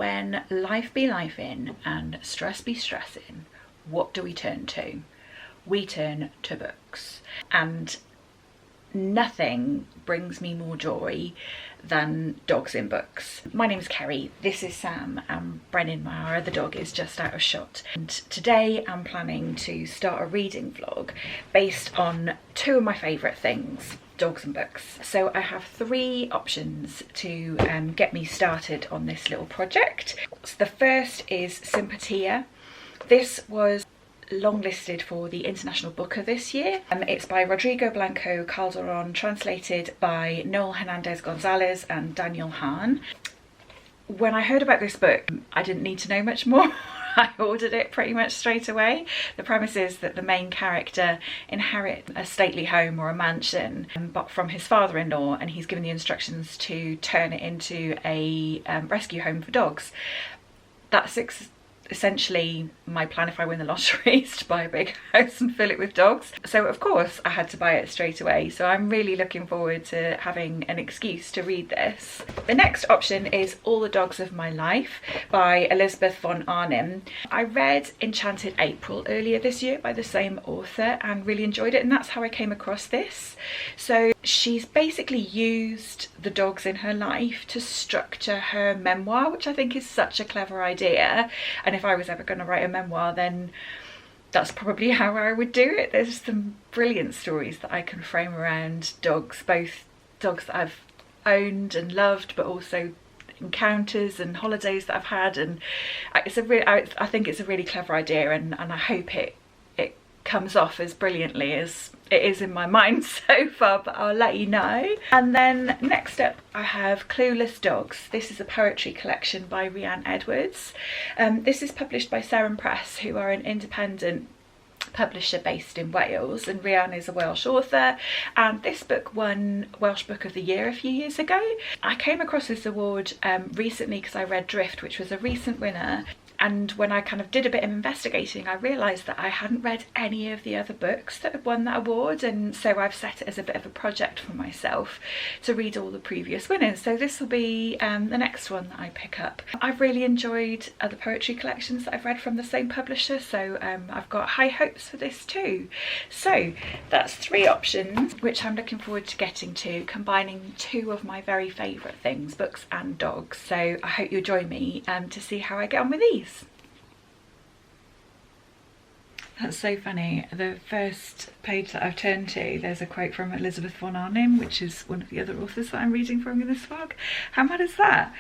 when life be lifing and stress be stressing, what do we turn to? We turn to books, and nothing brings me more joy than dogs in books. My name is Kerry, this is Sam, and Brennan, my other dog, is just out of shot. And today I'm planning to start a reading vlog based on two of my favourite things, dogs and books. So I have three options to get me started on this little project. So the first is Simpatia. This was longlisted for the International Booker this year. It's by Rodrigo, Blanco, Calderon, translated by Noel, Hernandez, Gonzalez and Daniel Hahn. When I heard about this book, I didn't need to know much more. I ordered it pretty much straight away. The premise is that the main character inherits a stately home or a mansion, but from his father-in-law, and he's given the instructions to turn it into a rescue home for dogs. That's essentially my plan if I win the lottery, is to buy a big house and fill it with dogs. So of course I had to buy it straight away, so I'm really looking forward to having an excuse to read this. The next option is All the Dogs of My Life by Elizabeth von Arnim. I read Enchanted April earlier this year by the same author and really enjoyed it, and that's how I came across this. So she's basically used the dogs in her life to structure her memoir, which I think is such a clever idea, and if I was ever going to write a memoir, then that's probably how I would do it. There's some brilliant stories that I can frame around dogs, both dogs that I've owned and loved, but also encounters and holidays that I've had, and it's I think it's a really clever idea, and I hope it comes off as brilliantly as it is in my mind so far, but I'll let you know. And then next up I have Clueless Dogs. This is a poetry collection by Rhian Edwards. This is published by Serum Press, who are an independent publisher based in Wales, and Rhian is a Welsh author, and this book won Welsh Book of the Year a few years ago. I came across this award recently because I read Drift, which was a recent winner. And when I kind of did a bit of investigating, I realised that I hadn't read any of the other books that had won that award, and so I've set it as a bit of a project for myself to read all the previous winners. So this will be the next one that I pick up. I've really enjoyed other poetry collections that I've read from the same publisher, so I've got high hopes for this too. So that's three options, which I'm looking forward to getting to, combining two of my very favourite things, books and dogs. So I hope you'll join me to see how I get on with these. That's so funny. The first page that I've turned to, there's a quote from Elizabeth von Arnim, which is one of the other authors that I'm reading from in this vlog. How mad is that?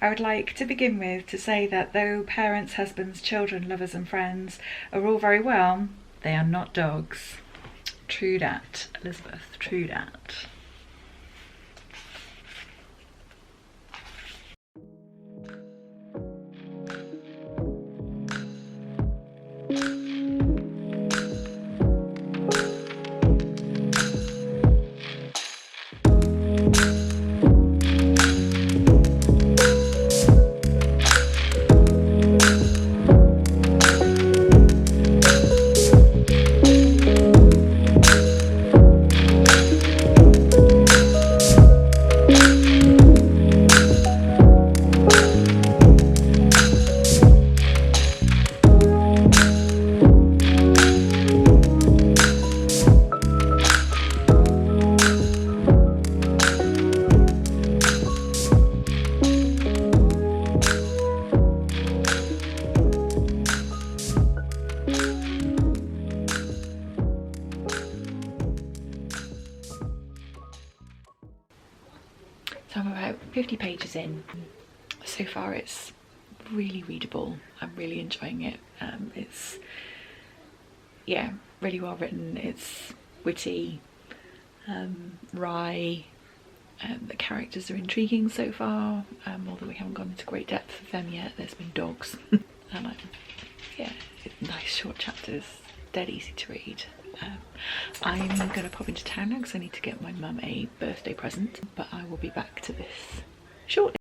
I would like to begin with to say that though parents, husbands, children, lovers and friends are all very well, they are not dogs. True dat, Elizabeth, true dat. So I'm about 50 pages in. So far it's really readable. I'm really enjoying it. It's, yeah, really well written. It's witty, wry. The characters are intriguing so far, although we haven't gone into great depth of them yet. There's been dogs. And yeah, nice short chapters, dead easy to read. I'm going to pop into town now because I need to get my mum a birthday present, but I will be back to this shortly.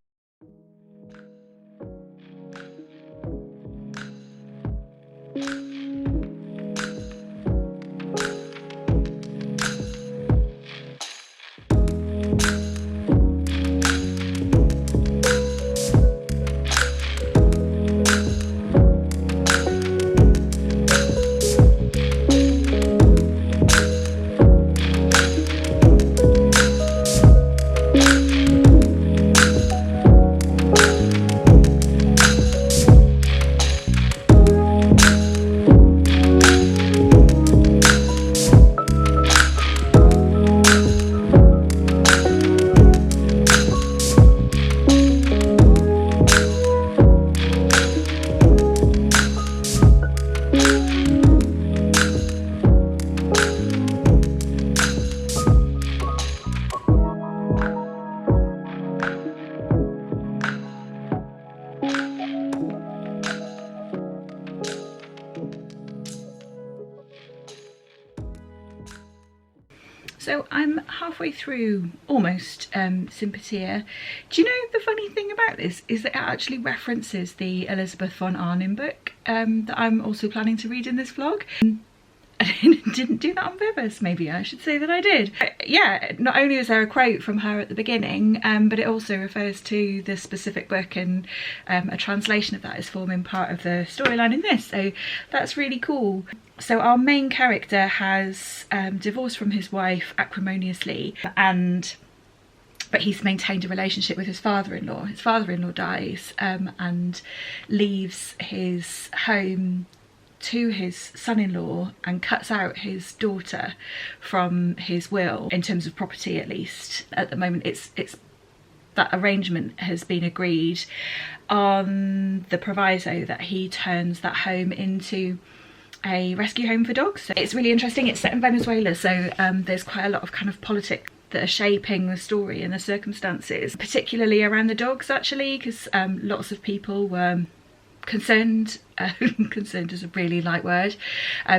So I'm halfway through, almost, Simpatia. Do you know the funny thing about this is that it actually references the Elizabeth von Arnim book that I'm also planning to read in this vlog. I didn't do that on purpose. Maybe I should say that I did. Yeah, not only is there a quote from her at the beginning, but it also refers to the specific book, and a translation of that is forming part of the storyline in this, so that's really cool. So our main character has divorced from his wife acrimoniously, but he's maintained a relationship with his father-in-law. His father-in-law dies and leaves his home to his son-in-law and cuts out his daughter from his will, in terms of property at least. At the moment it's that arrangement has been agreed on the proviso that he turns that home into a rescue home for dogs. So it's really interesting. It's set in Venezuela, so there's quite a lot of kind of politics that are shaping the story and the circumstances, particularly around the dogs actually, because lots of people were concerned, concerned is a really light word,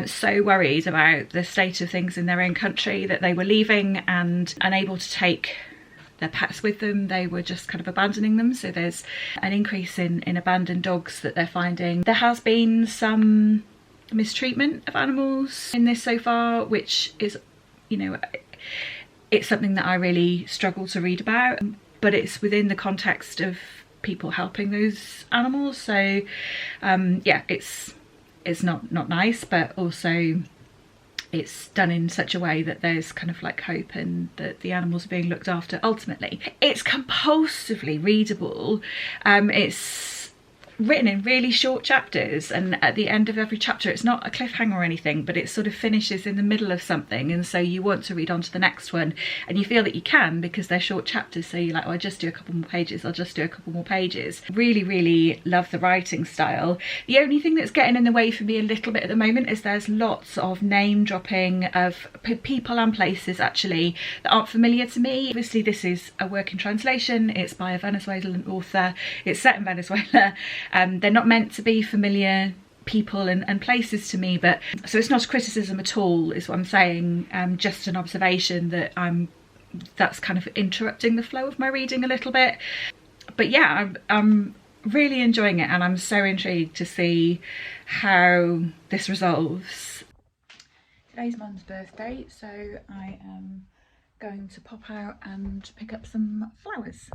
so worried about the state of things in their own country that they were leaving and unable to take their pets with them. They were just kind of abandoning them. So there's an increase in abandoned dogs that they're finding. There has been some mistreatment of animals in this so far, which is, you know, it's something that I really struggle to read about, but it's within the context of people helping those animals. So yeah, it's not nice, but also it's done in such a way that there's kind of like hope and that the animals are being looked after ultimately. It's compulsively readable. It's written in really short chapters, and at the end of every chapter it's not a cliffhanger or anything, but it sort of finishes in the middle of something, and so you want to read on to the next one, and you feel that you can because they're short chapters, so you're like, oh, I'll just do a couple more pages, I'll just do a couple more pages. Really love the writing style. The only thing that's getting in the way for me a little bit at the moment is there's lots of name dropping of people and places actually that aren't familiar to me. Obviously this is a working translation, it's by a Venezuelan author, it's set in Venezuela. They're not meant to be familiar people and places to me, but so it's not a criticism at all is what I'm saying, just an observation that that's kind of interrupting the flow of my reading a little bit. But yeah, I'm really enjoying it, and I'm so intrigued to see how this resolves. Today's Mum's birthday, so I am going to pop out and pick up some flowers.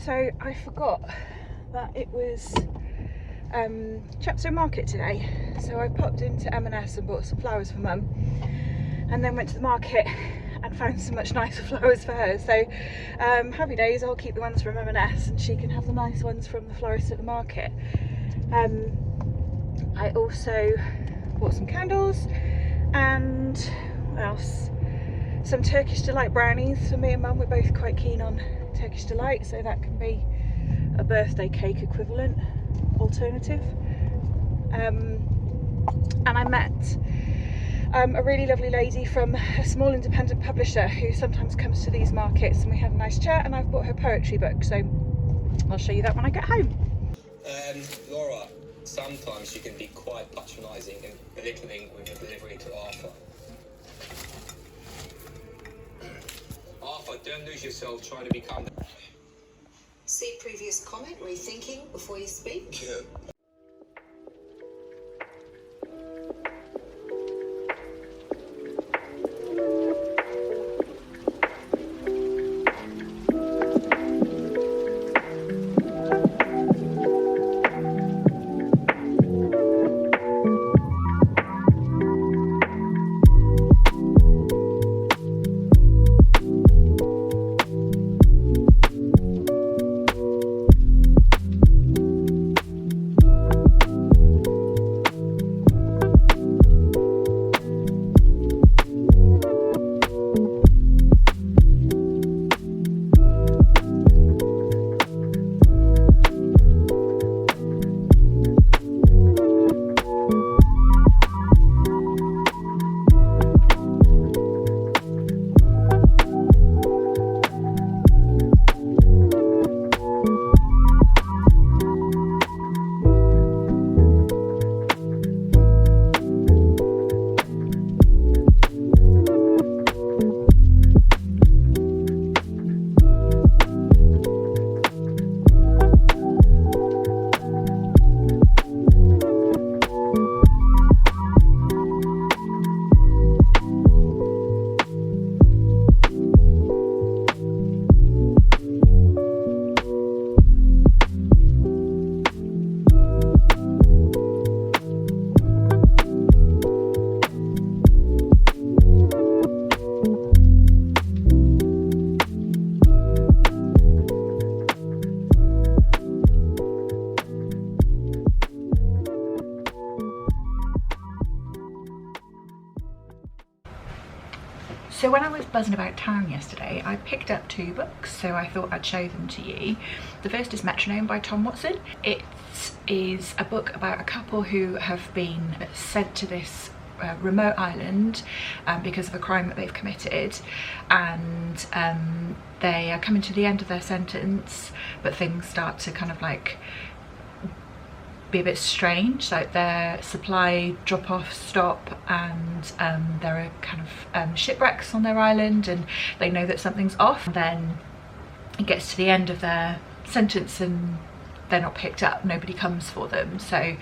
So I forgot that it was Chepstow Market today, so I popped into M&S and bought some flowers for Mum, and then went to the market and found some much nicer flowers for her. So happy days, I'll keep the ones from M&S and she can have the nice ones from the florist at the market. I also bought some candles and what else? Some Turkish Delight brownies for me and Mum. We're both quite keen on Turkish Delight, so that can be a birthday cake equivalent alternative. And I met a really lovely lady from a small independent publisher who sometimes comes to these markets, and we had a nice chat, and I've bought her poetry book, so I'll show you that when I get home. Laura, sometimes you can be quite patronising and belittling with your delivery to Arthur. Arthur, don't lose yourself trying to become... See previous comment, rethinking before you speak. Yeah. So when I was buzzing about town yesterday, I picked up 2 books, so I thought I'd show them to you. The first is Metronome by Tom Watson. It is a book about a couple who have been sent to this remote island because of a crime that they've committed, and they are coming to the end of their sentence, but things start to kind of like be a bit strange, like their supply drop-offs stop, and there are kind of shipwrecks on their island, and they know that something's off. And then it gets to the end of their sentence and they're not picked up, nobody comes for them. So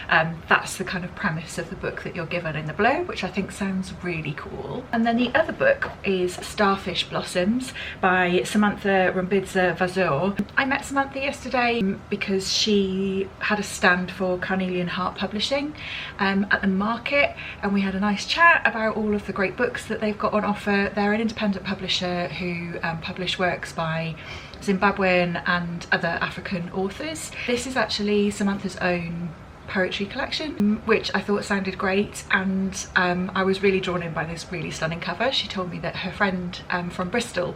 that's the kind of premise of the book that you're given in the blurb, which I think sounds really cool. And then the other book is Starfish Blossoms by Samantha Vazhure. I met Samantha yesterday because she had a stand for Carnelian Heart Publishing at the market, and we had a nice chat about all of the great books that they've got on offer. They're an independent publisher who publish works by Zimbabwean and other African authors. This is actually Samantha's own poetry collection, which I thought sounded great, and I was really drawn in by this really stunning cover. She told me that her friend from Bristol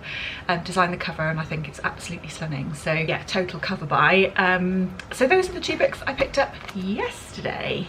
designed the cover, and I think it's absolutely stunning. So yeah, total cover buy. So those are the 2 books I picked up yesterday.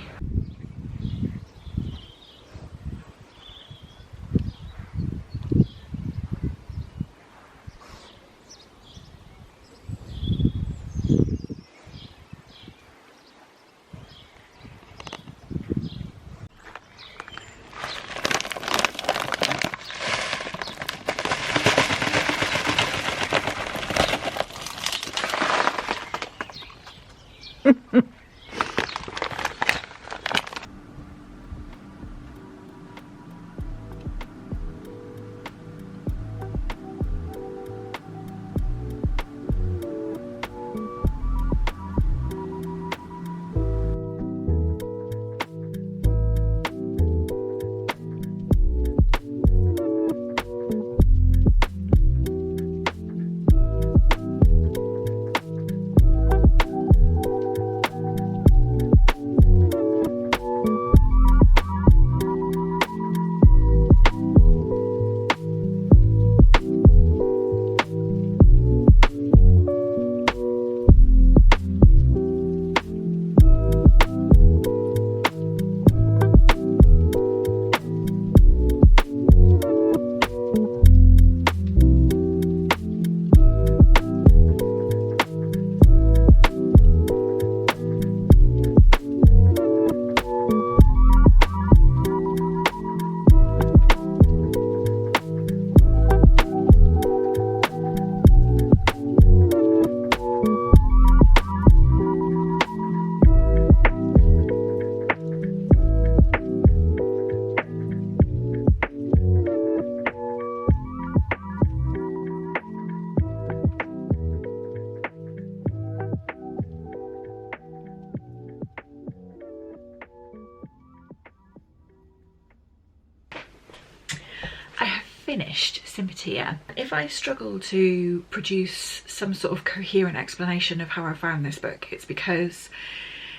Finished Simpatia. If I struggle to produce some sort of coherent explanation of how I found this book, it's because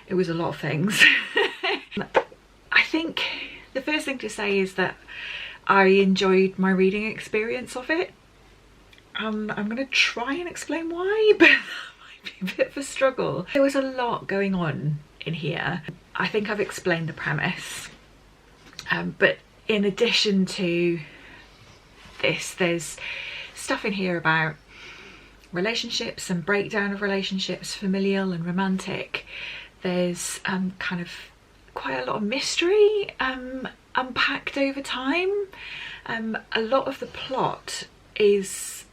it was a lot of things. I think the first thing to say is that I enjoyed my reading experience of it. I'm going to try and explain why, but that might be a bit of a struggle. There was a lot going on in here. I think I've explained the premise, but in addition to this, there's stuff in here about relationships and breakdown of relationships, familial and romantic. There's kind of quite a lot of mystery unpacked over time. A lot of the plot is,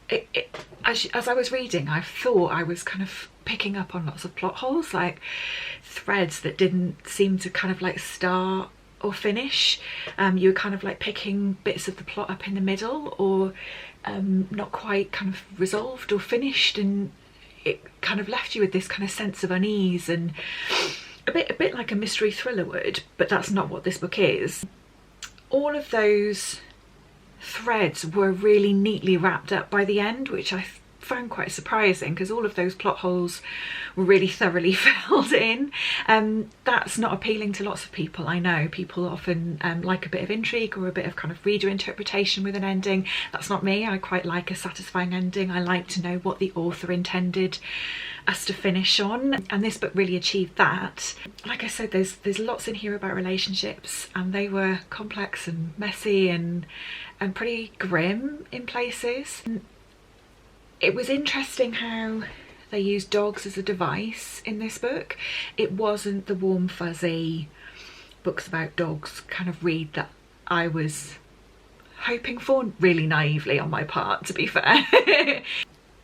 as I was reading, I thought I was kind of picking up on lots of plot holes, like threads that didn't seem to kind of like start or finish. You were kind of like picking bits of the plot up in the middle, or not quite kind of resolved or finished, and it kind of left you with this kind of sense of unease, and a bit like a mystery thriller would, but that's not what this book is. All of those threads were really neatly wrapped up by the end, which I found quite surprising, because all of those plot holes were really thoroughly filled in. That's not appealing to lots of people. I know people often like a bit of intrigue or a bit of kind of reader interpretation with an ending. That's not me. I quite like a satisfying ending. I like to know what the author intended us to finish on, and this book really achieved that. Like I said, there's lots in here about relationships, and they were complex and messy and pretty grim in places. It was interesting how they used dogs as a device in this book. It wasn't the warm fuzzy books about dogs kind of read that I was hoping for, really naively on my part, to be fair.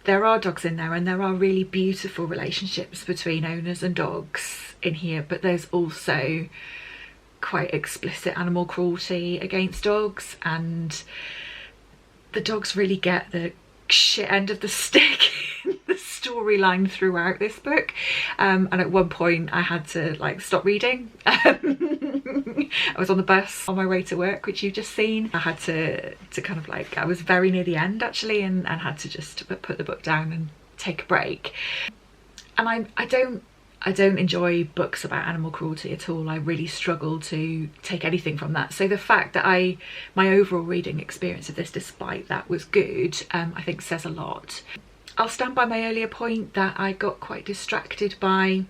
There are dogs in there, and there are really beautiful relationships between owners and dogs in here, but there's also quite explicit animal cruelty against dogs, and the dogs really get the shit end of the stick in the storyline throughout this book, and at one point I had to like stop reading. I was on the bus on my way to work, which you've just seen. I had to kind of like, I was very near the end actually, and had to just put the book down and take a break. And I don't enjoy books about animal cruelty at all. I really struggle to take anything from that. So the fact that my overall reading experience of this, despite that, was good, I think says a lot. I'll stand by my earlier point that I got quite distracted by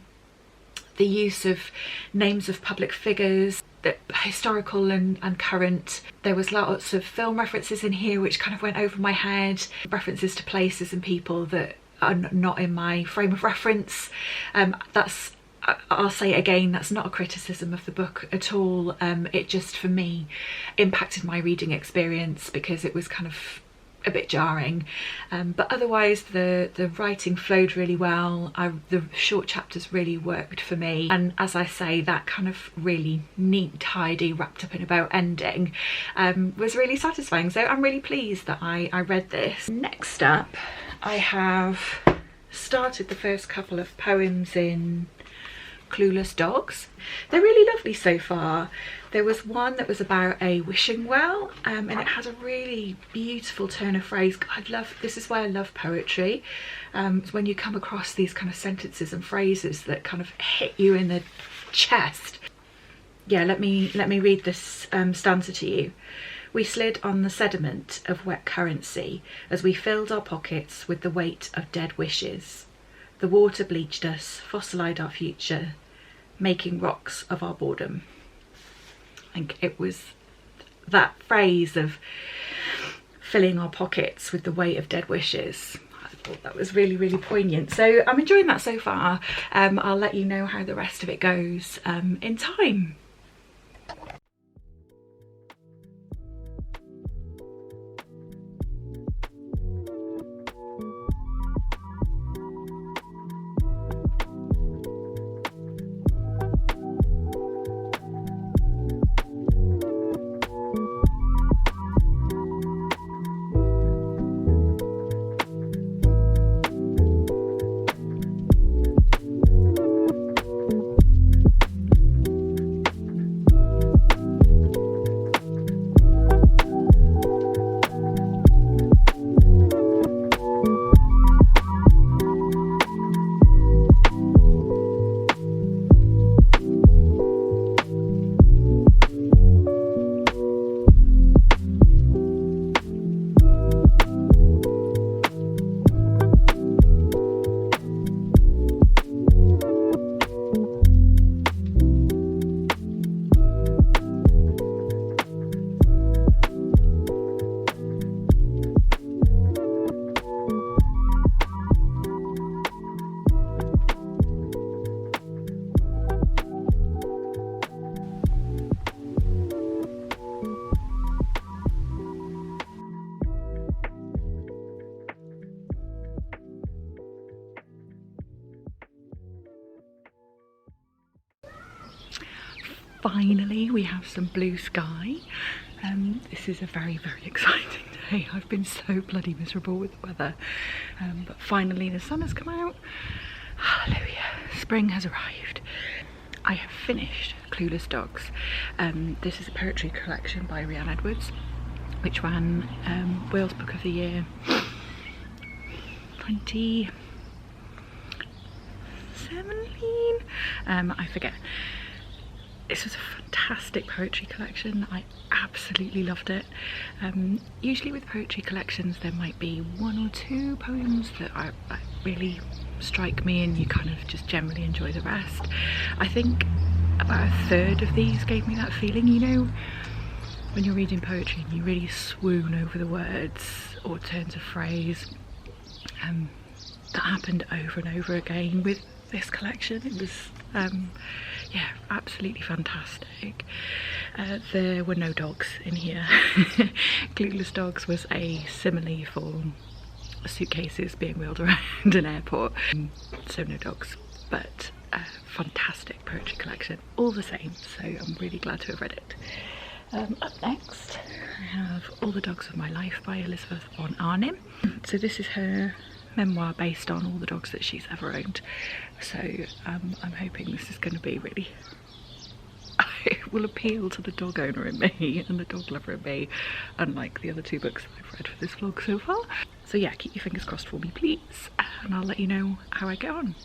the use of names of public figures, the historical and current. There was lots of film references in here which kind of went over my head, references to places and people that are not in my frame of reference. I'll say it again, that's not a criticism of the book at all. It just, for me, impacted my reading experience because it was kind of a bit jarring, but otherwise the writing flowed really well. The short chapters really worked for me, and as I say, that kind of really neat, tidy, wrapped up in a bow ending was really satisfying. So I'm really pleased that I read this. Next up, I have started the first couple of poems in Clueless Dogs. They're really lovely so far. There was one that was about a wishing well, and it had a really beautiful turn of phrase. This is why I love poetry. It's when you come across these kind of sentences and phrases that kind of hit you in the chest. Yeah, let me read this stanza to you. We slid on the sediment of wet currency as we filled our pockets with the weight of dead wishes. The water bleached us, fossilized our future, making rocks of our boredom. I think it was that phrase of filling our pockets with the weight of dead wishes. I thought that was really, really poignant. So I'm enjoying that so far. I'll let you know how the rest of it goes in time. Finally, we have some blue sky. This is a very, very exciting day. I've been so bloody miserable with the weather, but finally the sun has come out. Hallelujah, spring has arrived. I have finished Clueless Dogs. This is a poetry collection by Rhian Edwards, which ran Wales Book of the Year 2017, I forget. This was a fantastic poetry collection. I absolutely loved it. Usually with poetry collections there might be one or two poems that really strike me and you kind of just generally enjoy the rest. I think about a third of these gave me that feeling, you know, when you're reading poetry and you really swoon over the words or turns of phrase. That happened over and over again with this collection. It was yeah, absolutely fantastic. There were no dogs in here. Clueless dogs was a simile for suitcases being wheeled around an airport. So no dogs, but a fantastic poetry collection all the same, so I'm really glad to have read it. Up next I have All the Dogs of My Life by Elizabeth von Arnim. So this is her memoir based on all the dogs that she's ever owned, so I'm hoping this is going to be really, it will appeal to the dog owner in me and the dog lover in me, unlike the other two books that I've read for this vlog so far. So yeah, keep your fingers crossed for me please, and I'll let you know how I get on.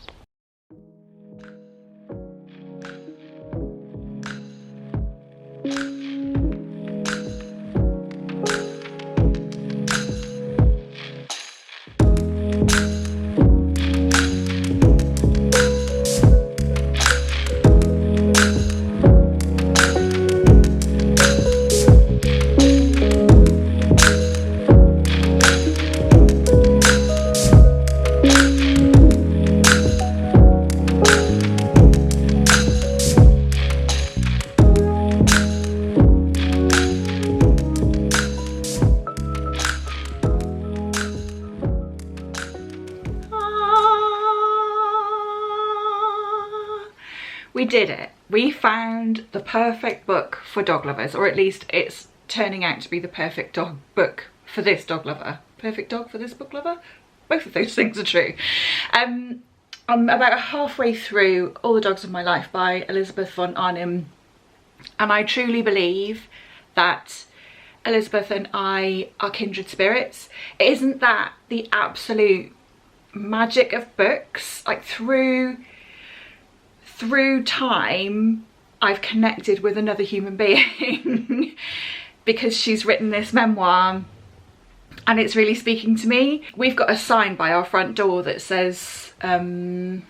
We did it. We found the perfect book for dog lovers, or at least it's turning out to be the perfect dog book for this dog lover. Perfect dog for this book lover? Both of those things are true. I'm about halfway through All the Dogs of My Life by Elizabeth von Arnim, and I truly believe that Elizabeth and I are kindred spirits. Isn't that the absolute magic of books? Like through time I've connected with another human being because she's written this memoir and it's really speaking to me. We've got a sign by our front door that says something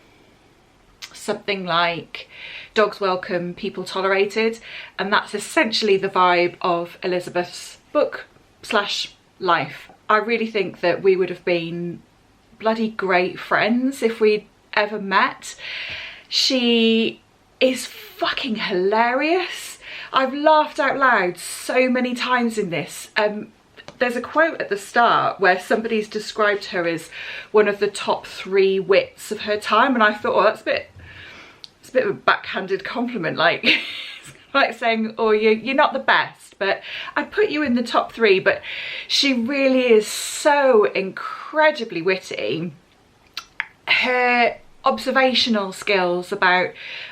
like dogs welcome, people tolerated, and that's essentially the vibe of Elizabeth's book slash life. I really think that we would have been bloody great friends if we'd ever met. She is fucking hilarious. I've laughed out loud so many times in this. There's a quote at the start where somebody's described her as one of the top 3 wits of her time, and I thought, oh, it's a bit of a backhanded compliment, like like saying, oh, you're not the best, but I'd put you in the top 3. But she really is so incredibly witty. Her observational skills about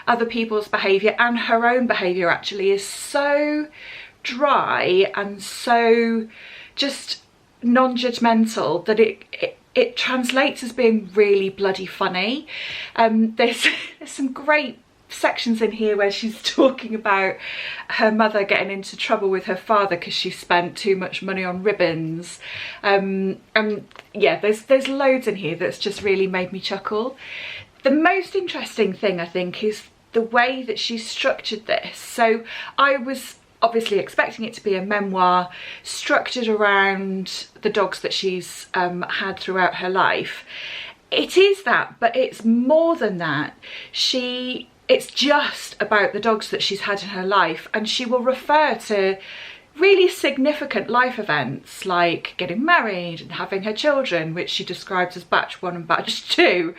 other people's behaviour and her own behaviour actually is so dry and so just non-judgmental that it translates as being really bloody funny. There's some great sections in here where she's talking about her mother getting into trouble with her father because she spent too much money on ribbons, and yeah, there's loads in here that's just really made me chuckle. The most interesting thing I think is the way that she's structured this. So I was obviously expecting it to be a memoir structured around the dogs that she's had throughout her life. It is that, but it's more than that. It's just about the dogs that she's had in her life, and she will refer to really significant life events like getting married and having her children, which she describes as batch 1 and batch 2.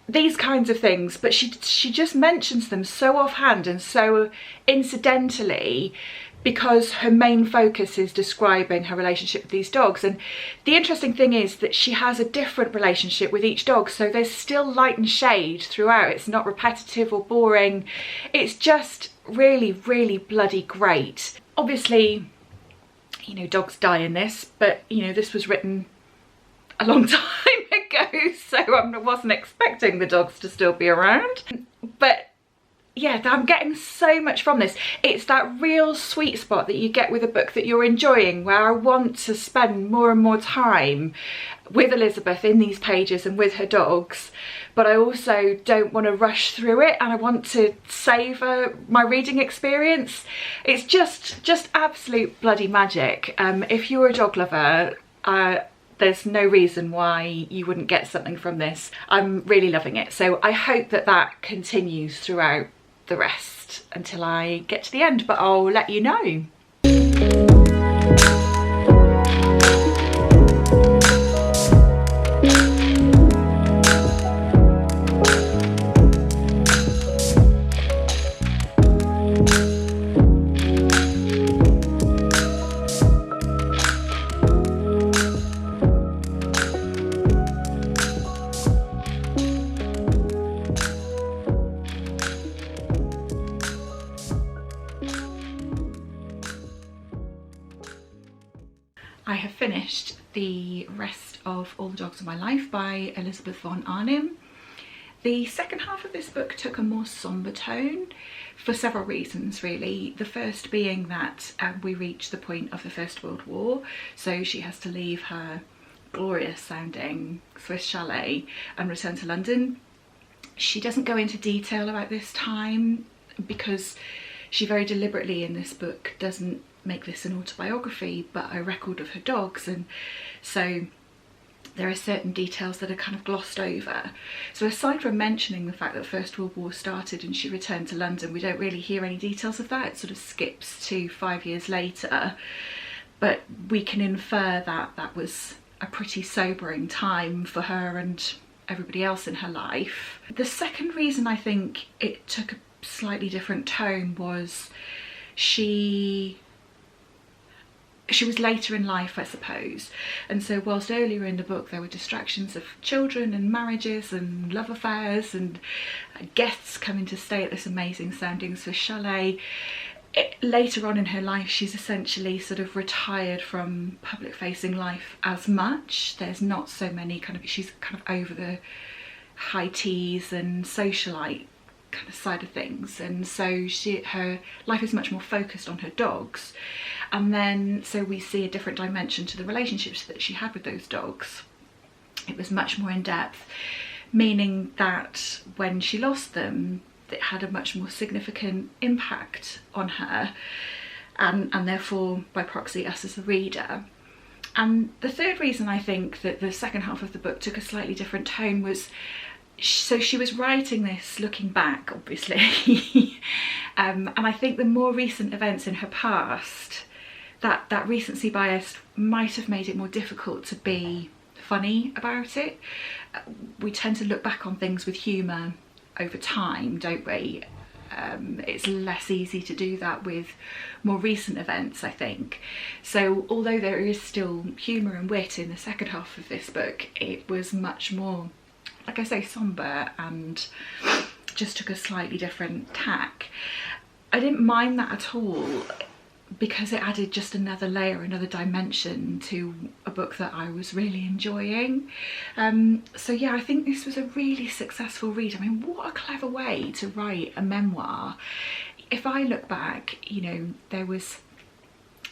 These kinds of things, but she just mentions them so offhand and so incidentally because her main focus is describing her relationship with these dogs. And the interesting thing is that she has a different relationship with each dog, so there's still light and shade throughout. It's not repetitive or boring. It's just really, really bloody great. Obviously, you know, dogs die in this, but you know, this was written a long time ago, so I wasn't expecting the dogs to still be around. But yeah, I'm getting so much from this. It's that real sweet spot that you get with a book that you're enjoying, where I want to spend more and more time with Elizabeth in these pages and with her dogs, but I also don't want to rush through it, and I want to savour my reading experience. It's just absolute bloody magic. If you're a dog lover, there's no reason why you wouldn't get something from this. I'm really loving it, so I hope that that continues throughout the rest until I get to the end, but I'll let you know. I have finished the rest of All the Dogs of My Life by Elizabeth von Arnim. The second half of this book took a more sombre tone for several reasons, really. The first being that we reach the point of the First World War, so she has to leave her glorious sounding Swiss chalet and return to London. She doesn't go into detail about this time because she very deliberately in this book doesn't make this an autobiography but a record of her dogs, and so there are certain details that are kind of glossed over. So aside from mentioning the fact that First World War started and she returned to London, we don't really hear any details of that. It sort of skips to 5 years later, but we can infer that that was a pretty sobering time for her and everybody else in her life. The second reason I think it took a slightly different tone was she was later in life, I suppose, and so whilst earlier in the book there were distractions of children and marriages and love affairs and guests coming to stay at this amazing sounding Swiss chalet, later on in her life she's essentially sort of retired from public facing life as much. There's not so many she's kind of over the high teas and socialite kind of side of things, and so her life is much more focused on her dogs. And then so we see a different dimension to the relationships that she had with those dogs. It was much more in depth, meaning that when she lost them it had a much more significant impact on her and therefore by proxy us as the reader. And the third reason I think that the second half of the book took a slightly different tone was, so she was writing this looking back, obviously, and I think the more recent events in her past, that recency bias might have made it more difficult to be funny about it. We tend to look back on things with humour over time, don't we? It's less easy to do that with more recent events, I think. So although there is still humour and wit in the second half of this book, it was much more, like I say, sombre and just took a slightly different tack. I didn't mind that at all because it added just another layer, another dimension to a book that I was really enjoying. So yeah, I think this was a really successful read. I mean, what a clever way to write a memoir. If I look back, you know, there was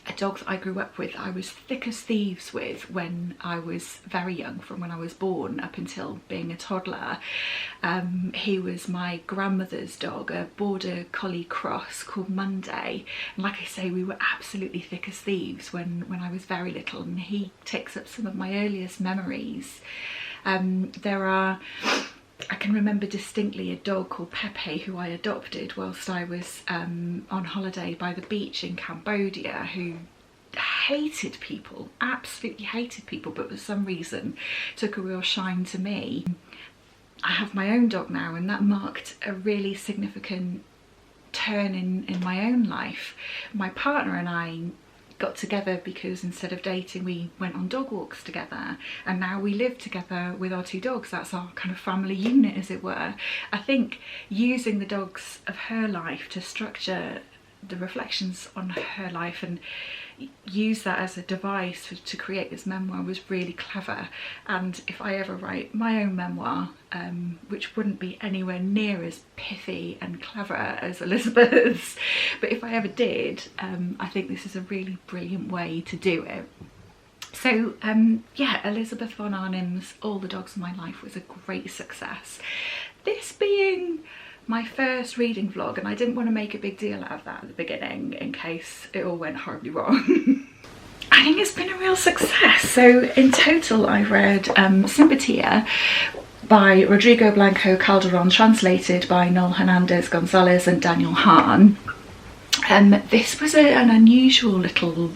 a dog that I grew up with, I was thick as thieves with when I was very young, from when I was born up until being a toddler. He was my grandmother's dog, a border collie cross called Monday, and like I say, we were absolutely thick as thieves when I was very little, and he takes up some of my earliest memories. I can remember distinctly a dog called Pepe who I adopted whilst I was on holiday by the beach in Cambodia, who hated people, absolutely hated people, but for some reason took a real shine to me. I have my own dog now, and that marked a really significant turn in my own life. My partner and I got together because instead of dating we went on dog walks together, and now we live together with our two dogs. That's our kind of family unit, as it were. I think using the dogs of her life to structure the reflections on her life and use that as a device to create this memoir was really clever. And if I ever write my own memoir, which wouldn't be anywhere near as pithy and clever as Elizabeth's, but if I ever did, I think this is a really brilliant way to do it. So yeah, Elizabeth von Arnim's All the Dogs of My Life was a great success. This being my first reading vlog, and I didn't want to make a big deal out of that at the beginning in case it all went horribly wrong. I think it's been a real success. So in total I've read Simpatia by Rodrigo, Blanco, Calderon, translated by Noel, Hernandez, Gonzalez and Daniel Hahn. This was an unusual little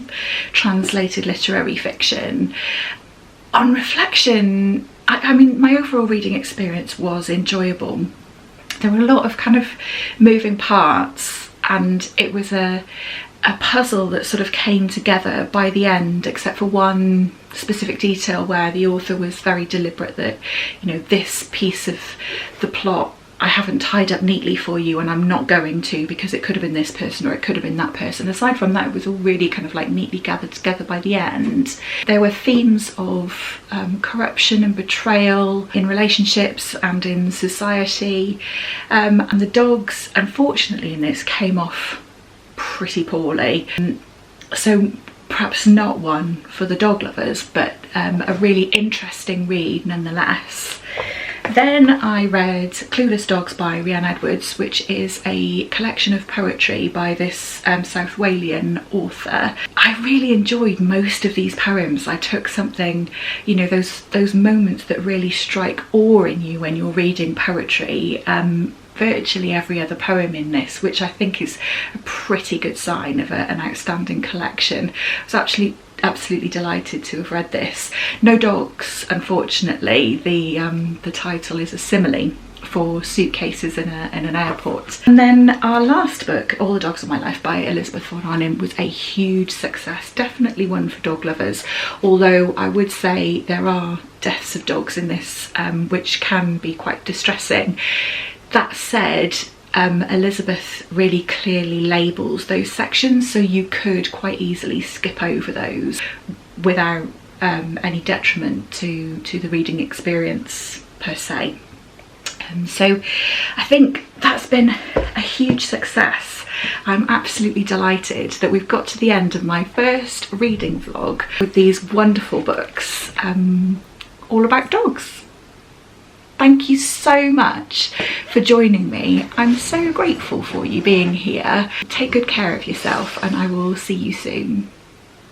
translated literary fiction. On reflection, I mean, my overall reading experience was enjoyable. There were a lot of kind of moving parts, and it was a puzzle that sort of came together by the end, except for one specific detail where the author was very deliberate that, you know, this piece of the plot I haven't tied up neatly for you, and I'm not going to, because it could have been this person or it could have been that person. Aside from that, it was all really kind of like neatly gathered together by the end. There were themes of corruption and betrayal in relationships and in society, and the dogs, unfortunately, in this came off pretty poorly. So perhaps not one for the dog lovers, but a really interesting read nonetheless. Then I read Clueless Dogs by Rhian, which is a collection of poetry by this South Walian author. I really enjoyed most of these poems. I took something, you know, those moments that really strike awe in you when you're reading poetry. Virtually every other poem in this, which I think is a pretty good sign of an outstanding collection. I was actually absolutely delighted to have read this. No dogs, unfortunately. The title is a simile for suitcases in an airport. And then our last book, All the Dogs of My Life by Elizabeth von Arnim, was a huge success. Definitely one for dog lovers, although I would say there are deaths of dogs in this, which can be quite distressing. That said, Elizabeth really clearly labels those sections, so you could quite easily skip over those without any detriment to the reading experience per se. So I think that's been a huge success. I'm absolutely delighted that we've got to the end of my first reading vlog with these wonderful books, all about dogs. Thank you so much for joining me. I'm so grateful for you being here. Take good care of yourself, and I will see you soon.